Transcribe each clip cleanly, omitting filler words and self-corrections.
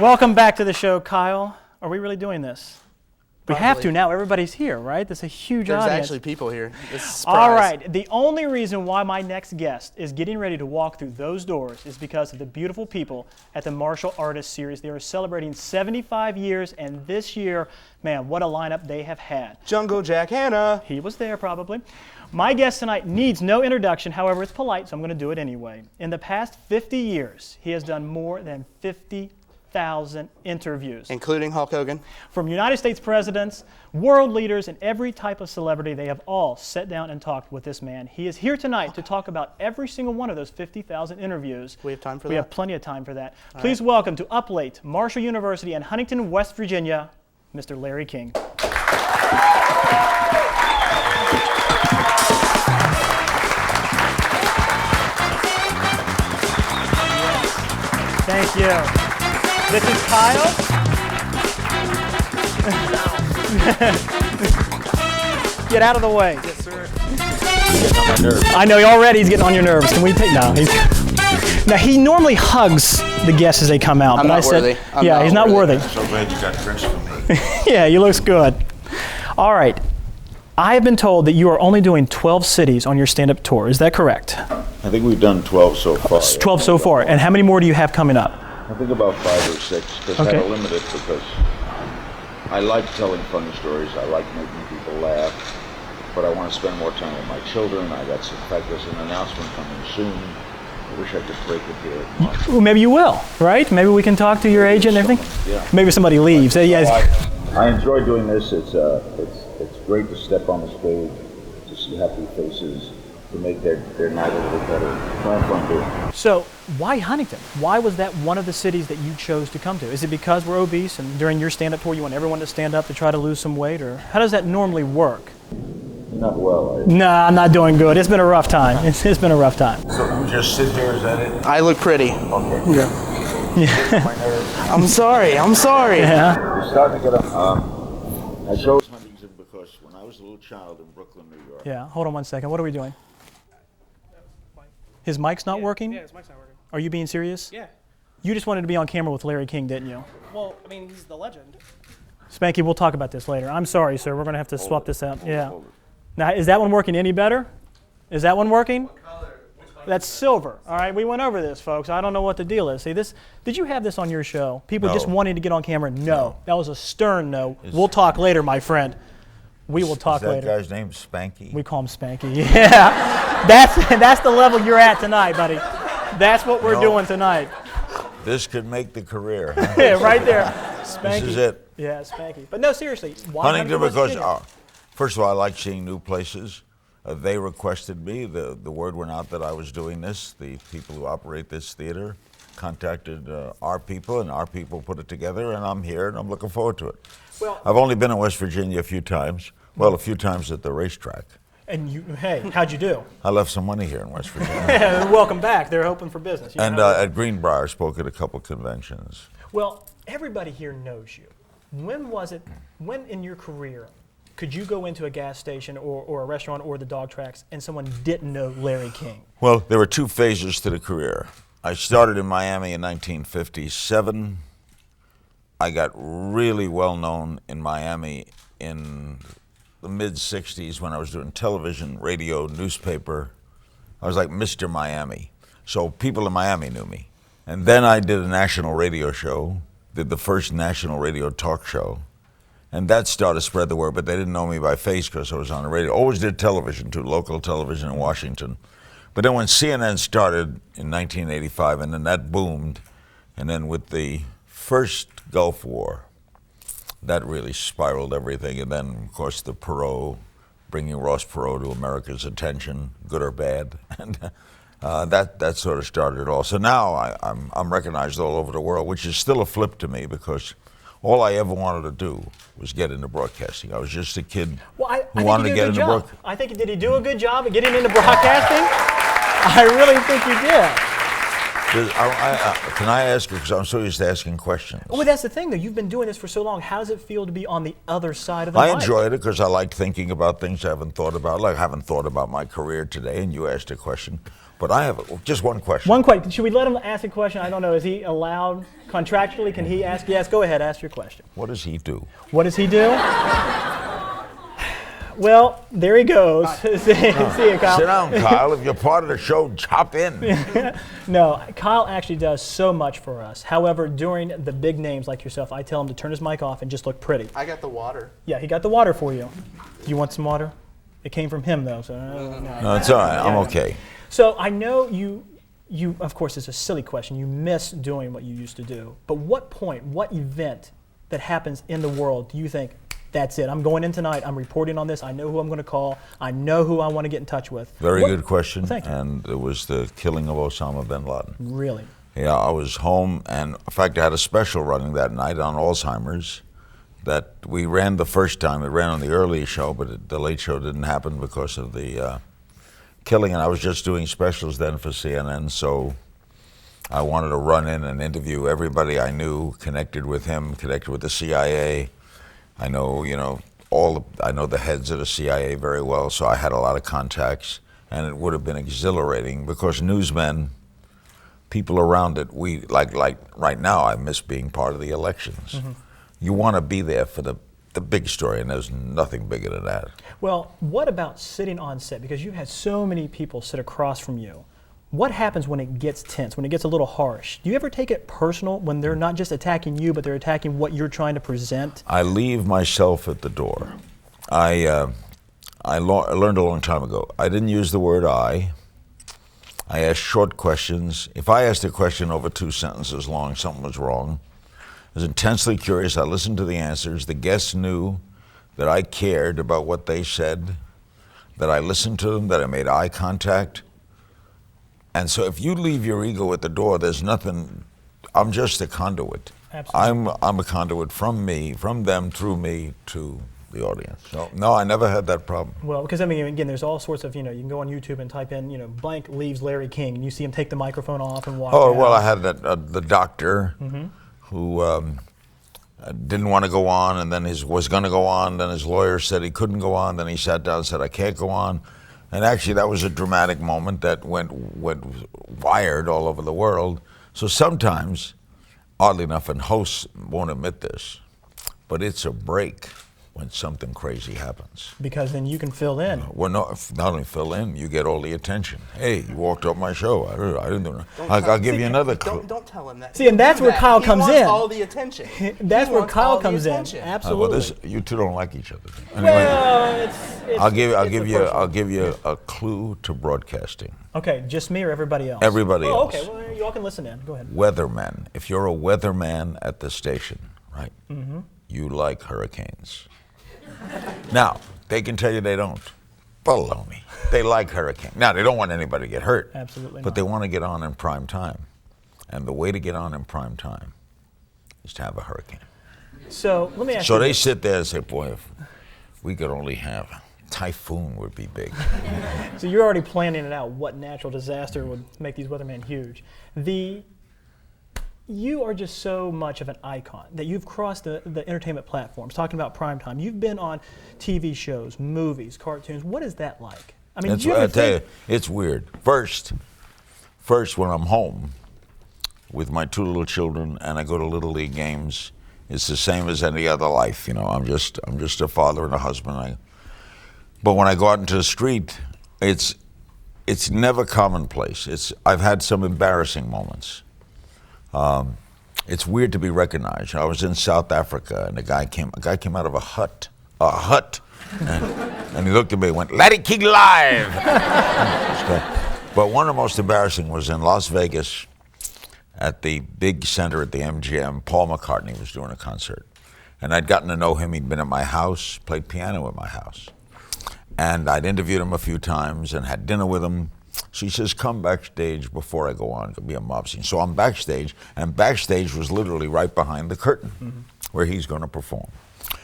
Welcome back to the show, Kyle. Are we really doing this? Probably. We have to now. Everybody's here, right? There's a huge audience. There's actually people here. All right. The only reason why my next guest is getting ready to walk through those doors is because of the beautiful people at the Martial Artists Series. They are celebrating 75 years, and this year, man, what a lineup they have had. Jungle Jack Hanna. He was there probably. My guest tonight needs no introduction. However, it's polite, so I'm going to do it anyway. In the past 50 years, he has done more than 50,000 interviews. Including Hulk Hogan. From United States presidents, world leaders, and every type of celebrity, they have all sat down and talked with this man. He is here tonight to talk about every single one of those 50,000 interviews. We have time for that? We have plenty of time for that. Please welcome to Up Late, Marshall University in Huntington, West Virginia, Mr. Larry King. Thank you. This is Kyle. Get out of the way. Yes, sir. He's getting on my nerves. I know already he's getting on your nerves. Can we take no? Now he normally hugs the guests as they come out, I'm but not I said, worthy. yeah, he's not worthy. I'm so glad you got dressed for me. Yeah, he looks good. All right. I have been told that you are only doing 12 cities on your stand-up tour. Is that correct? I think we've done 12 so far. 12 so far. And how many more do you have coming up? I think about 5 or 6, because I had to limit it because I like telling funny stories. I like making people laugh, but I want to spend more time with my children. In fact, there's an announcement coming soon. I wish I could break it here. Well, maybe you will, right? Maybe we can talk to your agent and everything. Yeah. Maybe somebody leaves. I enjoy doing this. It's great to step on the stage, to see happy faces, to make their night a little better. It's not fun doing. So why Huntington? Why was that one of the cities that you chose to come to? Is it because we're obese and during your stand-up tour you want everyone to stand up to try to lose some weight, or how does that normally work? Not well. Nah, I'm not doing good. It's been a rough time. It's been a rough time. So you just sit there, is that it? I look pretty. Okay. Yeah. My nerves. I'm sorry. Yeah. You're starting to get up. I chose Huntington because when I was a little child in Brooklyn, New York. Yeah. Hold on one second. What are we doing? His mic's not working? Yeah, his mic's not working. Are you being serious? Yeah. You just wanted to be on camera with Larry King, didn't you? Well, I mean, he's the legend. Spanky, we'll talk about this later. I'm sorry, sir. We're going to have to swap this out. Yeah. Now, is that one working any better? Is that one working? What color? Which color? That's silver. All right, we went over this, folks. I don't know what the deal is. See, this. Did you have this on your show? People just wanting to get on camera? No. That was a stern no. We'll talk later, my friend. We will talk Is that later. guy's name Spanky? We call him Spanky. Yeah. That's the level you're at tonight, buddy. That's what we're doing tonight. This could make the career. Huh? Yeah, right there. Spanky. This is it. Yeah, Spanky. But no, seriously. Why Huntington West because, Virginia? first of all, I like seeing new places. They requested me. The word went out that I was doing this. The people who operate this theater contacted our people, and our people put it together, and I'm here, and I'm looking forward to it. Well, I've only been in West Virginia a few times. Well, a few times at the racetrack. and hey, how'd you do? I left some money here in West Virginia. Yeah, welcome back. They're open for business. You And know? at Greenbrier, spoke at a couple conventions. Well, everybody here knows you. When in your career, could you go into a gas station or a restaurant or the dog tracks and someone didn't know Larry King? Well, there were 2 phases to the career. I started in Miami in 1957. I got really well known in Miami in the mid-'60s when I was doing television, radio, newspaper. I was like Mr. Miami. So people in Miami knew me. And then I did a national radio show, did the first national radio talk show. And that started to spread the word, but they didn't know me by face because I was on the radio. Always did television too, local television in Washington. But then when CNN started in 1985, and then that boomed, and then with the first Gulf War, that really spiraled everything. And then, of course, the Perot, bringing Ross Perot to America's attention, good or bad. And that sort of started it all. So now I'm recognized all over the world, which is still a flip to me because all I ever wanted to do was get into broadcasting. I was just a kid who wanted to get into broadcasting. I think, did he do a good job at getting into broadcasting? I really think he did. Can I ask you, because I'm so used to asking questions. Well, that's the thing, though. You've been doing this for so long. How does it feel to be on the other side of the I mic? enjoyed it because I like thinking about things I haven't thought about. Like I haven't thought about my career today, and you asked a question. But I have just one question. One question. Should we let him ask a question? I don't know. Is he allowed contractually? Can he ask? Yes, go ahead. Ask your question. What does he do? What does he do? Well, there he goes. See you, Kyle. Sit down, Kyle. If you're part of the show, chop in. No, Kyle actually does so much for us. However, during the big names like yourself, I tell him to turn his mic off and just look pretty. I got the water. Yeah, he got the water for you. Do you want some water? It came from him, though. So No, it's all right. I'm okay. So I know you, of course, it's a silly question. You miss doing what you used to do. But what point, what event that happens in the world do you think, that's it, I'm going in tonight, I'm reporting on this, I know who I'm going to call, I know who I want to get in touch with? Very good question. Well, thank you. And it was the killing of Osama bin Laden. Really? Yeah, I was home, and in fact, I had a special running that night on Alzheimer's that we ran the first time. It ran on the early show, but the late show didn't happen because of the killing, and I was just doing specials then for CNN, so I wanted to run in and interview everybody I knew, connected with him, connected with the CIA. I know, I know the heads of the CIA very well, so I had a lot of contacts, and it would have been exhilarating because newsmen, people around it, we like right now, I miss being part of the elections. Mm-hmm. You want to be there for the big story, and there's nothing bigger than that. Well, what about sitting on set? Because you've had so many people sit across from you. What happens when it gets tense, when it gets a little harsh? Do you ever take it personal when they're not just attacking you, but they're attacking what you're trying to present? I leave myself at the door. I learned a long time ago. I didn't use the word I. I asked short questions. If I asked a question over 2 sentences long, something was wrong. I was intensely curious. I listened to the answers. The guests knew that I cared about what they said, that I listened to them, that I made eye contact. And so if you leave your ego at the door, there's nothing, I'm just a conduit. Absolutely. I'm a conduit from me, from them, through me, to the audience. So, no, I never had that problem. Well, because I mean, again, there's all sorts of, you can go on YouTube and type in, blank leaves Larry King, and you see him take the microphone off and walk out. Oh, well, I had the doctor who didn't want to go on, and then was going to go on, then his lawyer said he couldn't go on, then he sat down and said, I can't go on. And actually, that was a dramatic moment that went wired all over the world. So sometimes, oddly enough, and hosts won't admit this, but it's a break when something crazy happens. Because then you can fill in. Well, not only fill in, you get all the attention. Hey, you walked off my show. I didn't do it. I'll give you another clue. Don't tell him that. See, and that's where Kyle comes He wants in. all the attention. That's where Kyle comes in. Well, Absolutely. you two don't like each other. Anyway, Well, I'll give you a clue to broadcasting. Okay, just me or everybody else? Everybody else. Okay, well, you all can listen in. Go ahead. Weathermen. If you're a weatherman at the station, right, you like hurricanes. Now, they can tell you they don't. Baloney. They like hurricanes. Now, they don't want anybody to get hurt. Absolutely But not. they want to get on in prime time. And the way to get on in prime time is to have a hurricane. So let me ask So you they this. sit there and say, boy, if we could only have a typhoon would be big. So you're already planning it out, what natural disaster would make these weathermen huge. You are just so much of an icon that you've crossed the entertainment platforms, talking about primetime. You've been on TV shows, movies, cartoons. What is that like? I mean, That's did you what I ever tell you, think, it's weird. First, when I'm home with my 2 little children and I go to Little League games, it's the same as any other life. I'm just a father and a husband. But when I go out into the street, it's never commonplace. I've had some embarrassing moments. It's weird to be recognized. I was in South Africa, and a guy came out of a hut, and he looked at me and went, "Laddie King live!" But one of the most embarrassing was in Las Vegas, at the big center at the MGM. Paul McCartney was doing a concert, and I'd gotten to know him. He'd been at my house, played piano at my house, and I'd interviewed him a few times and had dinner with him. So he says, come backstage before I go on. It'll be a mob scene. So I'm backstage, and backstage was literally right behind the curtain where he's going to perform.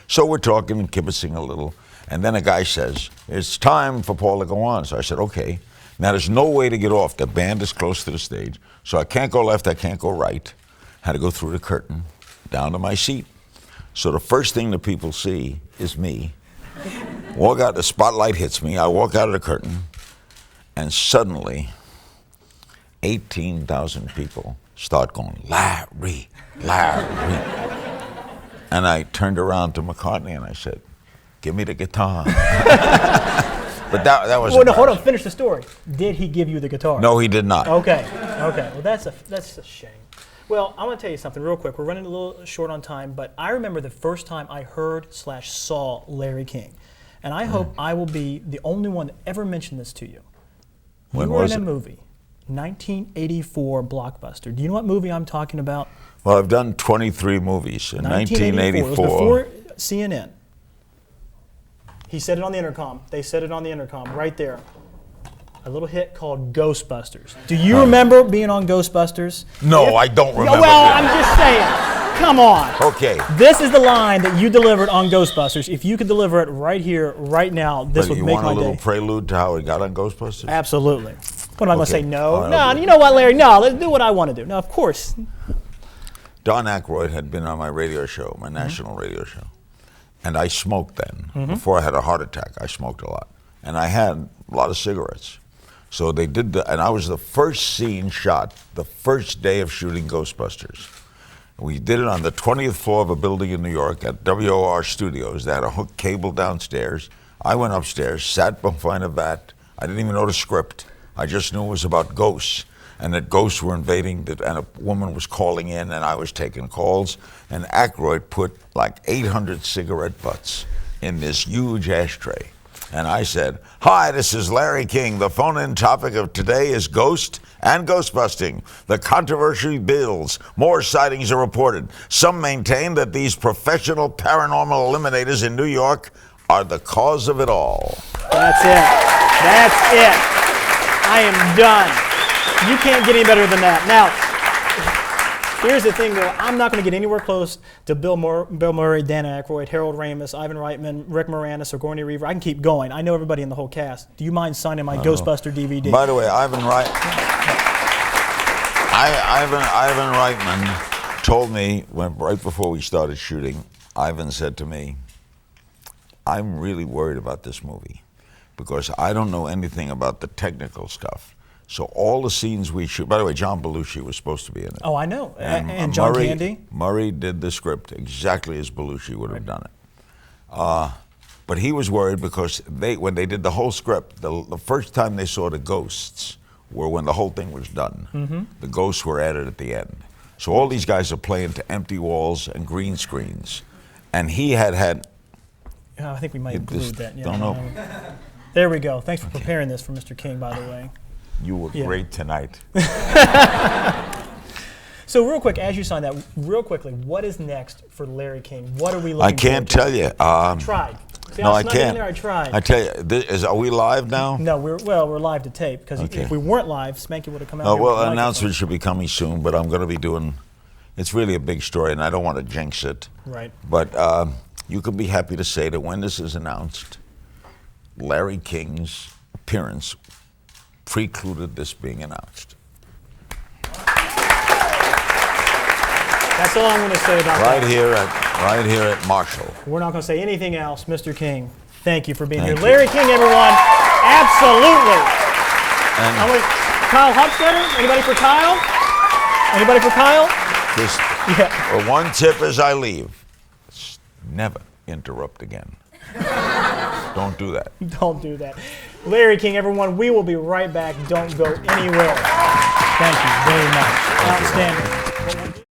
So we're talking and kibitzing a little, and then a guy says, it's time for Paul to go on. So I said, okay. Now, there's no way to get off. The band is close to the stage. So I can't go left, I can't go right. Had to go through the curtain, down to my seat. So the first thing that people see is me. Walk out, the spotlight hits me. I walk out of the curtain, and suddenly, 18,000 people start going, Larry, Larry. And I turned around to McCartney and I said, give me the guitar. But that was. Well, no, hold on. Finish the story. Did he give you the guitar? No, he did not. Okay. Well, that's a shame. Well, I want to tell you something real quick. We're running a little short on time, but I remember the first time I heard/saw Larry King, and I hope I will be the only one that ever mentioned this to you. When you were was in a it? movie, 1984 blockbuster. Do you know what movie I'm talking about? Well, I've done 23 movies in 1984. It was before CNN. He said it on the intercom. They said it on the intercom right there. A little hit called Ghostbusters. Do you remember being on Ghostbusters? No, I don't remember. Well, that. I'm just saying. Come on. Okay. This is the line that you delivered on Ghostbusters. If you could deliver it right here, right now, this would You make want my a little day. prelude to how he got on Ghostbusters? Absolutely. What am I going to say? No. All right, No, I'll do you know what, Larry? No, let's do what I want to do. No, of course. Don Aykroyd had been on my radio show, my national radio show. And I smoked then. Before I had a heart attack, I smoked a lot. And I had a lot of cigarettes. So they did and I was the first scene shot, the first day of shooting Ghostbusters. We did it on the 20th floor of a building in New York at WOR Studios. They had a hook cable downstairs. I went upstairs, sat behind a vat. I didn't even know the script. I just knew it was about ghosts, and that ghosts were invading, and a woman was calling in, and I was taking calls. And Aykroyd put like 800 cigarette butts in this huge ashtray. And I said, hi, this is Larry King. The phone-in topic of today is ghost and ghostbusting. The controversy builds. More sightings are reported. Some maintain that these professional paranormal eliminators in New York are the cause of it all. That's it. That's it. I am done. You can't get any better than that. Now, here's the thing, though. I'm not going to get anywhere close to Bill Murray, Dan Aykroyd, Harold Ramis, Ivan Reitman, Rick Moranis, or Sigourney Weaver. I can keep going. I know everybody in the whole cast. Do you mind signing my Ghostbuster DVD? By the way, Ivan Reitman told me right before we started shooting, Ivan said to me, I'm really worried about this movie because I don't know anything about the technical stuff. So all the scenes we shoot, by the way, John Belushi was supposed to be in it. Oh, I know. And John Candy? Murray did the script exactly as Belushi would have done it. But he was worried because when they did the whole script, the first time they saw the ghosts were when the whole thing was done. The ghosts were added at the end. So all these guys are playing to empty walls and green screens. And he had I think we might have glued that. Yeah. Don't know. There we go. Thanks for preparing this for Mr. King, by the way. You were great tonight. So real quick, as you sign that, real quickly, what is next for Larry King? What are we looking I can't tell you. Tried. See, No, I I snuck in can't. there, I tried. I tell you, are we live now? No, we're live to tape, because Okay. if we weren't live, Spanky would have come out Oh, here well, with the an announcement should be coming soon, but I'm going to be doing, it's really a big story, and I don't want to jinx it. Right. But you can be happy to say that when this is announced, Larry King's appearance precluded this being announced. That's all I'm going to say about that. Right here at Marshall. We're not going to say anything else. Mr. King, thank you for being Thank here. you. Larry King, everyone. Absolutely. And Kyle Hofstetter? Anybody for Kyle? Anybody for Kyle? just Yeah. one tip as I leave, never interrupt again. Don't do that. Don't do that. Larry King, everyone, we will be right back. Don't go anywhere. Thank you very much. Outstanding.